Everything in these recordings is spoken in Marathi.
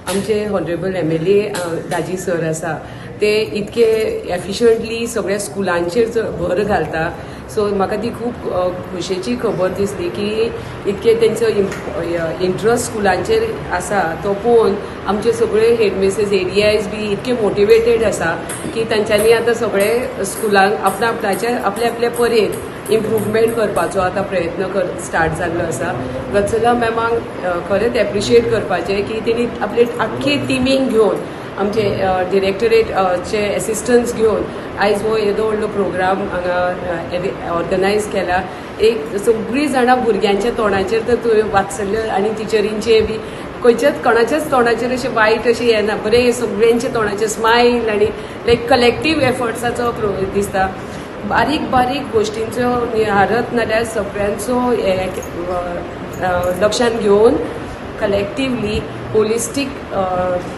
आमचे हॉनरेबल MLA दाजी सर आसा ते इतके एफिशियंटली सगळ्या स्कुलांचेर भर घालता. सो म्हाका ती खूब खोशयेची खबर दिसली की इतके तेंचो इंट्रस्ट स्कुलांचेर आसा तो पळोवन आमचे सगळे हेडमिस्ट्रेस एरियाज बी इतके मोटिवेटेड आसा की तांच्यांनी आतां सगळे स्कुलांक आपल्या आपल्या परेन इम्प्रूवमेंट करपाचो आतां प्रयत्न स्टार्ट जाल्लो आसा. वत्सला मॅमाक खरेंच एप्रिशिएट करपाचें की तेणी आपले आख्खे टिमींक घेवन आमचे डिरेक्टरेटचे एसिस्टंट्स घेवन आयज हो येदो व्हडलो प्रोग्राम हांगा ऑर्गनायज केला. एक सगळीं जाणां भुरग्यांच्या तोंडाचेर तर तुवें वाचले आनी टिचरींचे बी खंयच्याच कोणाच्याच तोंडाचेर अशें वायट अशें येना. बरें सगळ्यांच्या तोंडाचेर स्मायल आनी लायक कलेक्टीव एफर्ट्साचो दिसता. बारीक बारीक गोश्टींचो निहारत नाल्यार सगळ्यांचो लक्षांत घेवन कलेक्टिवली होलिस्टीक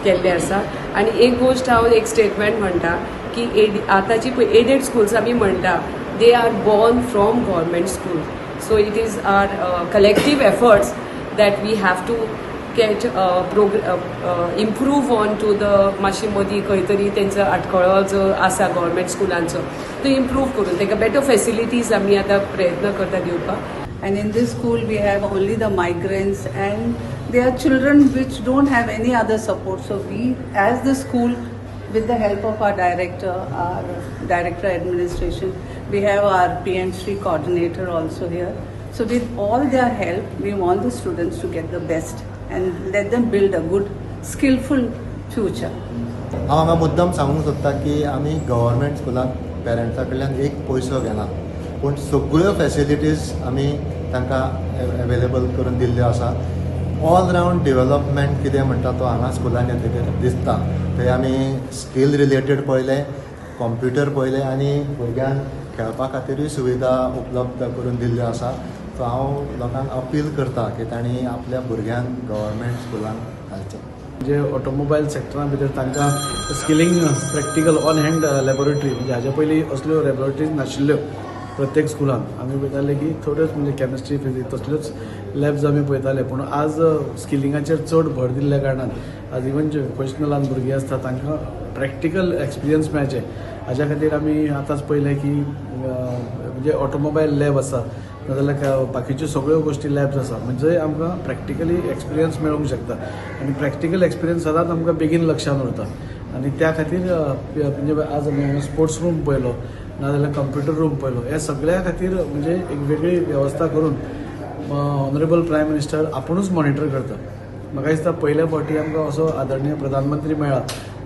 केल्ले आसा. आनी एक गोश्ट हांव एक स्टेटमेंट म्हणटा की आतांची पळय एडेड स्कूल्स आमी म्हणटा they are born from government school. So it is our collective efforts that we have to get improve on to the मातशी मदीं खंय तरी तेंचो आटकळो जो आसा गव्हर्मेंट स्कुलांचो तो इम्प्रूव करून ताका बेटर फॅसिलिटीज आमी आतां प्रयत्न करता दिवपाक. And in this school we have only the migrants and they are children which don't have any other support. So we as the school, with the help of our director administration, we have our PM3 coordinator also here. So with all their help we want the students to get the best and let them build a good skillful future. हांव हांगा मुद्दम सांगूंक सोदता की आमी गव्हर्मेंट स्कुलांत पेरंट्सां कडल्यान एक पयसो घेना पूण सगळ्यो फॅसिलिटीज आमी तांकां अवेलेबल करून दिल्ल्यो आसा. ऑल रावंड डेवलपमेंट कितें म्हणटा तो हांगा स्कुलान येतकीर दिसता. थंय आमी स्कील रिलेटेड पळयलें, कॉम्प्युटर पळयलें आनी भुरग्यांक खेळपा खातीरूय सुविधा उपलब्ध करून दिल्ल्यो आसा. सो हांव लोकांक अपील करता की तांणी आपल्या भुरग्यांक गव्हर्मेंट स्कुलांत घालचें. जे ऑटोमोबायल सेक्टरा भितर तांकां skilling practical on hand laboratory म्हणजे हाज्या पयलीं असल्यो लॅबोरेटरीज नाशिल्ल्यो प्रत्येक स्कुलांत. आमी पळयताले की थोड्योच म्हणजे कॅमिस्ट्री फिजिक्स तसल्योच लॅब्स आमी पळयताले पूण आज स्किलिंगाचेर चड भर दिल्ल्या कारणान आज इवन जे वोकेशनलान भुरगीं आसता तांकां प्रॅक्टिकल एक्सपिरियन्स मेळचे हाज्या खातीर आमी आतांच पळयलें की म्हणजे ऑटोमोबायल लॅब आसा नाजाल्यार बाकीच्यो सगळ्यो गोश्टी लॅब्स आसा म्हणजे आमकां प्रॅक्टिकली एक्सपिरियन्स मेळूंक शकता. आनी प्रॅक्टिकल एक्सपिरियन्स सदांच आमकां बेगीन लक्षांत उरता. आनी त्या खातीर म्हणजे आज आमी हांगा स्पोर्ट्स रूम पळयलो नाजाल्यार कंप्युटर रूम पळयलो. ह्या सगळ्या खातीर म्हणजे एक वेगळी वेवस्था करून ऑनरेबल प्रायम मिनिस्टर आपुणूच मॉनिटर करता. म्हाका दिसता पयल्या फावटी आमकां असो आदरणीय प्रधानमंत्री मेळ्ळा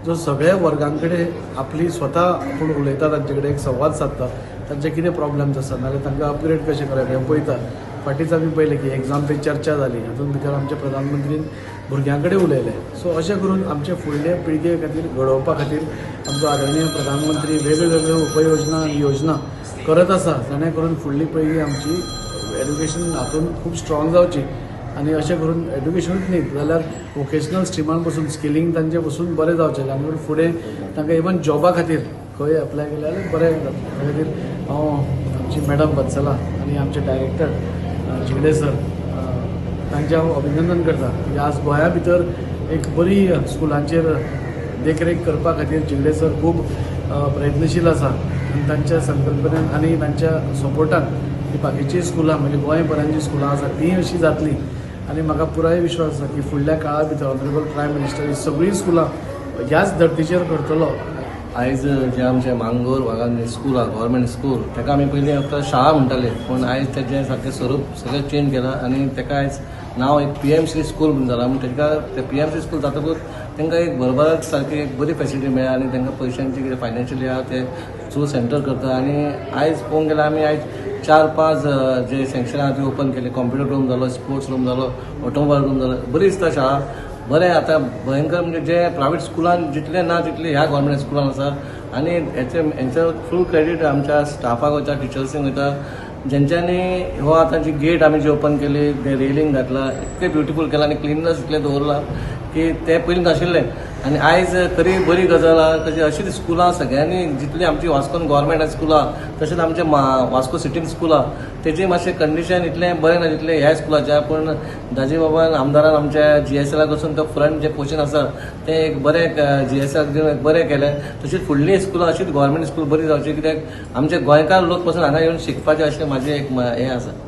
जो सगळ्या वर्गां कडेन आपली स्वता आपूण उलयता तांचे कडेन एक संवाद सादता. तांचे कितें प्रॉब्लेम्स आसा नाजाल्यार तांकां अपग्रेड कशें करप हें पळयता. फाटींच आमी पळयलें की एग्जाम पे चर्चा जाली हातूंत भितर आमच्या प्रधानमंत्रीन भुरग्यां कडेन उलयलें. सो अशें करून आमचे फुडले पिळगे खातीर घडोवपा खातीर आमचो आदरणीय प्रधानमंत्री वेगवेगळ्यो उपयोजना आनी योजना करत आसा जेणे करून फुडली पिळगी आमची एड्युकेशन हातूंत खूब स्ट्रॉंग जावची. आनी अशें करून एड्युकेशनूच न्ही जाल्यार वोकेशनल स्ट्रिमान पसून स्किलींग तांचें पसून बरें जावचें जाणे करून फुडें तांकां इवन जॉबा खातीर खंय एप्लाय केलें जाल्यार बरें जाता. त्या खातीर हांव आमची मॅडम वत्सला आनी आमचे डायरेक्टर झिगडे सर तांचें हांव अभिनंदन करता की आज गोंया भितर एक बरी स्कुलांचेर देखरेख करपा खातीर झिगडे सर खूब प्रयत्नशील आसा. आनी तांच्या संकल्पनेन आनी तांच्या सपोर्टान ही बाकीची स्कुलां म्हणजे गोंयभरांत जी स्कुलां आसा ती अशी जातली. आनी म्हाका पुराय विश्वास आसा की फुडल्या काळा भितर ऑनरेबल प्रायम मिनिस्टर ही सगळीं स्कुलां ह्याच धर्तीचेर करतलो. आयज जे आमचे मांगोर वागान स्कूल आहा गव्हर्मेंट स्कूल ताका आमी पयलीं फक्त शाळा म्हणटाले पूण आयज तेजें सारकें स्वरूप सगळें चेंज केलां आनी ताका आयज नांव एक PM3 स्कूल म्हणून जालां. पूण ताका ते PM3 स्कूल जातकूच तांकां एक बरोबरच सारकी एक बरी फॅसिलिटी मेळ्ळा आनी तांकां पयशांची कितें फायनान्शियली आहा ते थ्रू सेंटर करता. आनी आयज पळोवंक गेल्यार आमी आयज 4-5 जे सँक्शन आहा ती ओपन केली. कॉम्प्युटर रूम जालो, स्पोर्ट्स रूम जालो, ऑटोमोबायल रूम जालो. बरी दिसता शाळा. बरें आतां भयंकर म्हणजे जे प्रायवेट स्कुलान जितले ना तितले ह्या गव्हर्मेंट स्कुलान आसा. आनी हेंचो फूल क्रेडीट आमच्या स्टाफाक वयता, टिचर्सींक वयता जेंच्यांनी हो आतां जी गेट आमी जी ओपन केली ते रेलिंग घातला इतकें ब्युटिफूल केलां आनी क्लिननेस इतलें दवरला की तें पयलीं नाशिल्लें. आनी आयज खरी बरी गजाल आहा कशी अशीच स्कुलां सगळ्यांनी जितली आमची वास्कोन गव्हर्मेंट स्कूल आहा तशेंच आमचे वास्को सिटीन स्कूल आहा तेजी मातशें कंडिशन इतलें बरें ना जितलें ह्या स्कुलाचें पूण दाजी बाबान आमदारान आमच्या GSLाक वचून तो फ्रंट जे पोर्शन आसा तें एक बरें GSLाक दिवन एक बरें केलें तशीच फुडलीं स्कुलां अशीच गव्हर्मेंट स्कूल बरी जावची कित्याक आमचे गोंयकार लोक पासून हांगा येवन शिकपाचे अशें म्हाजें एक हें आसा.